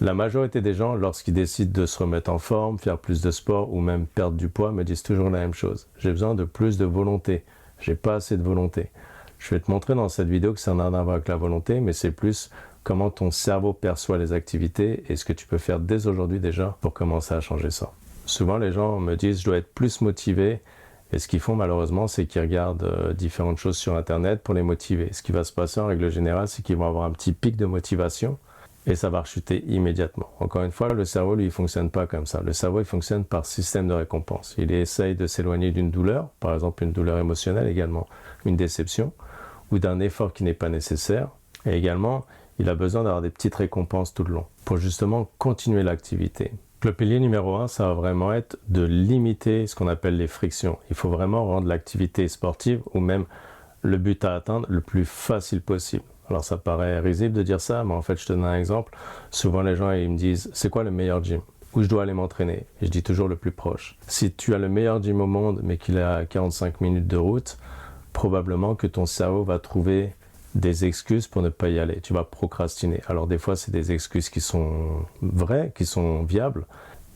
La majorité des gens, lorsqu'ils décident de se remettre en forme, faire plus de sport ou même perdre du poids, me disent toujours la même chose. J'ai besoin de plus de volonté. J'ai pas assez de volonté. Je vais te montrer dans cette vidéo que ça n'a rien à voir avec la volonté, mais c'est plus comment ton cerveau perçoit les activités et ce que tu peux faire dès aujourd'hui déjà pour commencer à changer ça. Souvent, les gens me disent « je dois être plus motivé ». Et ce qu'ils font malheureusement, c'est qu'ils regardent différentes choses sur Internet pour les motiver. Ce qui va se passer en règle générale, c'est qu'ils vont avoir un petit pic de motivation et ça va rechuter immédiatement. Encore une fois, le cerveau, lui, il fonctionne pas comme ça. Le cerveau, il fonctionne par système de récompense. Il essaye de s'éloigner d'une douleur, par exemple une douleur émotionnelle également, une déception, ou d'un effort qui n'est pas nécessaire. Et également, il a besoin d'avoir des petites récompenses tout le long pour justement continuer l'activité. Le pilier numéro 1, ça va vraiment être de limiter ce qu'on appelle les frictions. Il faut vraiment rendre l'activité sportive ou même le but à atteindre le plus facile possible. Alors ça paraît risible de dire ça, mais en fait je te donne un exemple. Souvent les gens ils me disent c'est quoi le meilleur gym? Où je dois aller m'entraîner? Et je dis toujours le plus proche. Si tu as le meilleur gym au monde mais qu'il est à 45 minutes de route, probablement que ton cerveau va trouver des excuses pour ne pas y aller. Tu vas procrastiner. Alors des fois, c'est des excuses qui sont vraies, qui sont viables,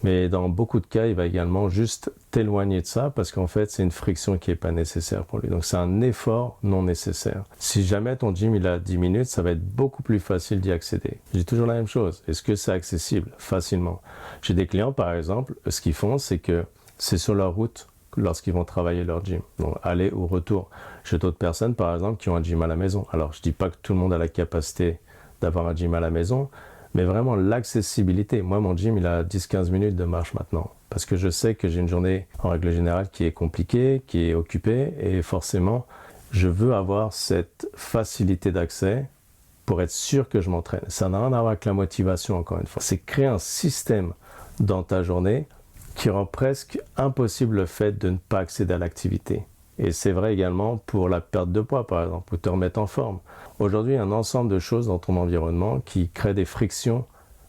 mais dans beaucoup de cas, il va également juste t'éloigner de ça parce qu'en fait, c'est une friction qui n'est pas nécessaire pour lui. Donc c'est un effort non nécessaire. Si jamais ton gym il a 10 minutes, ça va être beaucoup plus facile d'y accéder. Je dis toujours la même chose. Est-ce que c'est accessible facilement? J'ai des clients, par exemple, ce qu'ils font, c'est que c'est sur leur route lorsqu'ils vont travailler leur gym, donc aller ou retour. J'ai d'autres personnes par exemple qui ont un gym à la maison. Alors je dis pas que tout le monde a la capacité d'avoir un gym à la maison, mais vraiment l'accessibilité. Moi mon gym il a 10-15 minutes de marche maintenant, parce que je sais que j'ai une journée en règle générale qui est compliquée, qui est occupée, et forcément je veux avoir cette facilité d'accès pour être sûr que je m'entraîne. Ça n'a rien à voir avec la motivation encore une fois. C'est créer un système dans ta journée qui rend presque impossible le fait de ne pas accéder à l'activité. Et c'est vrai également pour la perte de poids, par exemple, pour te remettre en forme. Aujourd'hui, il y a un ensemble de choses dans ton environnement qui créent des frictions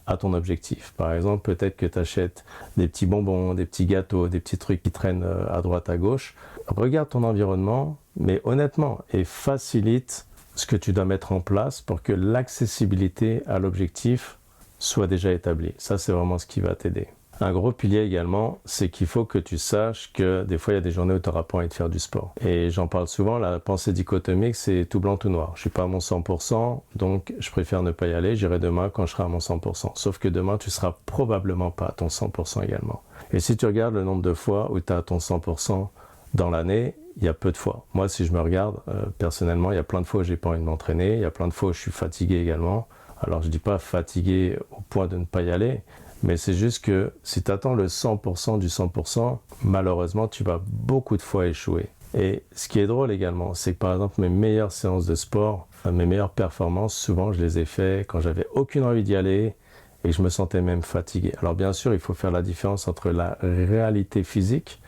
à ton objectif. Par exemple, peut-être que tu achètes des petits bonbons, des petits gâteaux, des petits trucs qui traînent à droite, à gauche. Regarde ton environnement, mais honnêtement, et facilite ce que tu dois mettre en place pour que l'accessibilité à l'objectif soit déjà établie. Ça, c'est vraiment ce qui va t'aider. Un gros pilier également, c'est qu'il faut que tu saches que des fois il y a des journées où tu n'auras pas envie de faire du sport. Et j'en parle souvent, la pensée dichotomique, c'est tout blanc, tout noir. Je suis pas à mon 100%, donc je préfère ne pas y aller, j'irai demain quand je serai à mon 100%. Sauf que demain, tu seras probablement pas à ton 100% également. Et si tu regardes le nombre de fois où tu es à ton 100% dans l'année, il y a peu de fois. Moi, si je me regarde, personnellement, il y a plein de fois où j'ai pas envie de m'entraîner, il y a plein de fois où je suis fatigué également. Alors je dis pas fatigué au point de ne pas y aller, mais c'est juste que si tu attends le 100% du 100%, malheureusement, tu vas beaucoup de fois échouer. Et ce qui est drôle également, c'est que par exemple, mes meilleures séances de sport, mes meilleures performances, souvent je les ai fait quand j'avais aucune envie d'y aller et je me sentais même fatigué. Alors bien sûr, il faut faire la différence entre la réalité physique,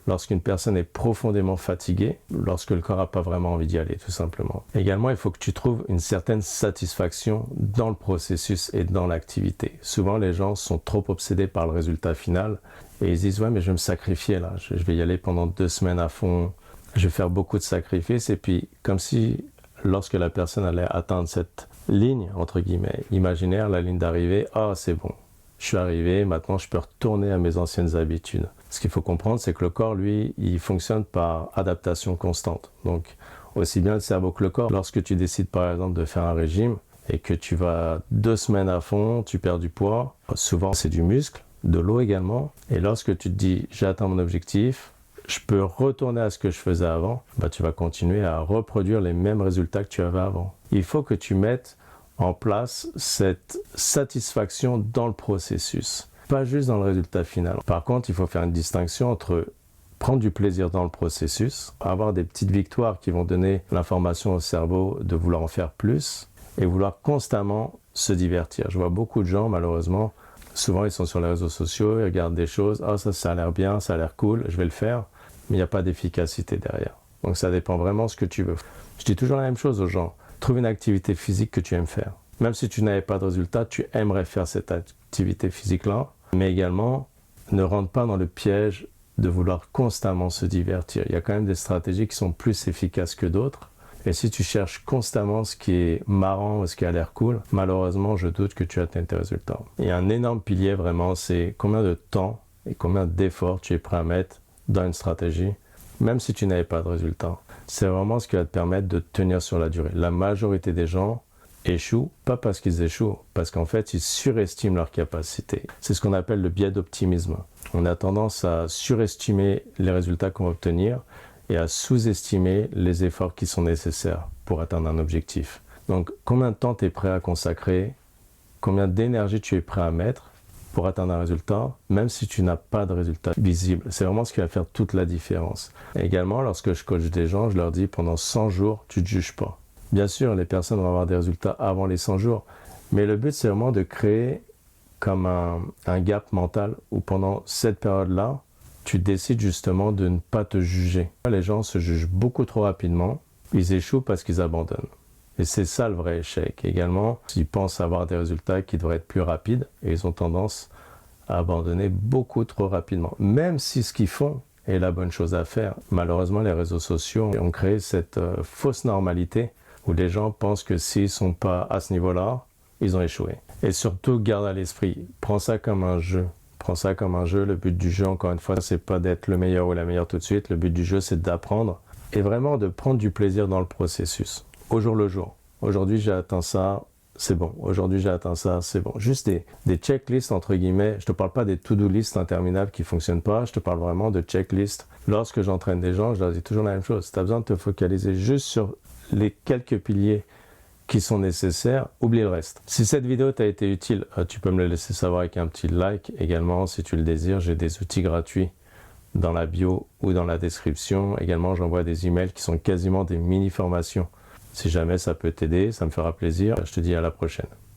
lorsqu'une personne est profondément fatiguée, lorsque le corps n'a pas vraiment envie d'y aller, tout simplement. Également, il faut que tu trouves une certaine satisfaction dans le processus et dans l'activité. Souvent, les gens sont trop obsédés par le résultat final et ils se disent « ouais, mais je vais me sacrifier là, je vais y aller pendant 2 semaines à fond, je vais faire beaucoup de sacrifices » et puis comme si lorsque la personne allait atteindre cette ligne, entre guillemets, imaginaire, la ligne d'arrivée, « ah, c'est bon, je suis arrivé, maintenant je peux retourner à mes anciennes habitudes ». Ce qu'il faut comprendre, c'est que le corps, lui, il fonctionne par adaptation constante. Donc, aussi bien le cerveau que le corps, lorsque tu décides par exemple de faire un régime et que tu vas 2 semaines à fond, tu perds du poids, souvent c'est du muscle, de l'eau également. Et lorsque tu te dis, j'ai atteint mon objectif, je peux retourner à ce que je faisais avant, tu vas continuer à reproduire les mêmes résultats que tu avais avant. Il faut que tu mettes en place cette satisfaction dans le processus. Pas juste dans le résultat final. Par contre, il faut faire une distinction entre prendre du plaisir dans le processus, avoir des petites victoires qui vont donner l'information au cerveau de vouloir en faire plus et vouloir constamment se divertir. Je vois beaucoup de gens, malheureusement, souvent ils sont sur les réseaux sociaux, ils regardent des choses, « ah ça a l'air bien, ça a l'air cool, je vais le faire », mais il n'y a pas d'efficacité derrière. Donc ça dépend vraiment de ce que tu veux. Je dis toujours la même chose aux gens, trouve une activité physique que tu aimes faire. Même si tu n'avais pas de résultat, tu aimerais faire cette activité physique-là, mais également, ne rentre pas dans le piège de vouloir constamment se divertir. Il y a quand même des stratégies qui sont plus efficaces que d'autres. Et si tu cherches constamment ce qui est marrant ou ce qui a l'air cool, malheureusement, je doute que tu atteignes tes résultats. Et un énorme pilier vraiment, c'est combien de temps et combien d'efforts tu es prêt à mettre dans une stratégie, même si tu n'avais pas de résultats. C'est vraiment ce qui va te permettre de tenir sur la durée. La majorité des gens échouent, pas parce qu'ils échouent, parce qu'en fait, ils surestiment leur capacité. C'est ce qu'on appelle le biais d'optimisme. On a tendance à surestimer les résultats qu'on va obtenir et à sous-estimer les efforts qui sont nécessaires pour atteindre un objectif. Donc, combien de temps tu es prêt à consacrer, combien d'énergie tu es prêt à mettre pour atteindre un résultat, même si tu n'as pas de résultat visible. C'est vraiment ce qui va faire toute la différence. Et également, lorsque je coach des gens, je leur dis pendant 100 jours, tu ne te juges pas. Bien sûr, les personnes vont avoir des résultats avant les 100 jours, mais le but, c'est vraiment de créer comme un gap mental où pendant cette période-là, tu décides justement de ne pas te juger. Les gens se jugent beaucoup trop rapidement, ils échouent parce qu'ils abandonnent. Et c'est ça le vrai échec. Également, ils pensent avoir des résultats qui devraient être plus rapides et ils ont tendance à abandonner beaucoup trop rapidement. Même si ce qu'ils font est la bonne chose à faire. Malheureusement, les réseaux sociaux ont créé cette fausse normalité où les gens pensent que s'ils ne sont pas à ce niveau-là, ils ont échoué. Et surtout, garde à l'esprit, prends ça comme un jeu. Prends ça comme un jeu. Le but du jeu, encore une fois, c'est pas d'être le meilleur ou la meilleure tout de suite. Le but du jeu, c'est d'apprendre et vraiment de prendre du plaisir dans le processus. Au jour le jour. Aujourd'hui, j'ai atteint ça, c'est bon. Aujourd'hui, j'ai atteint ça, c'est bon. Juste des checklists, entre guillemets. Je te parle pas des to-do lists interminables qui fonctionnent pas. Je te parle vraiment de checklists. Lorsque j'entraîne des gens, je leur dis toujours la même chose. Si tu as besoin de te focaliser juste sur les quelques piliers qui sont nécessaires, oublie le reste. Si cette vidéo t'a été utile, tu peux me le laisser savoir avec un petit like. Également, si tu le désires, j'ai des outils gratuits dans la bio ou dans la description. Également, j'envoie des emails qui sont quasiment des mini-formations. Si jamais ça peut t'aider, ça me fera plaisir. Je te dis à la prochaine.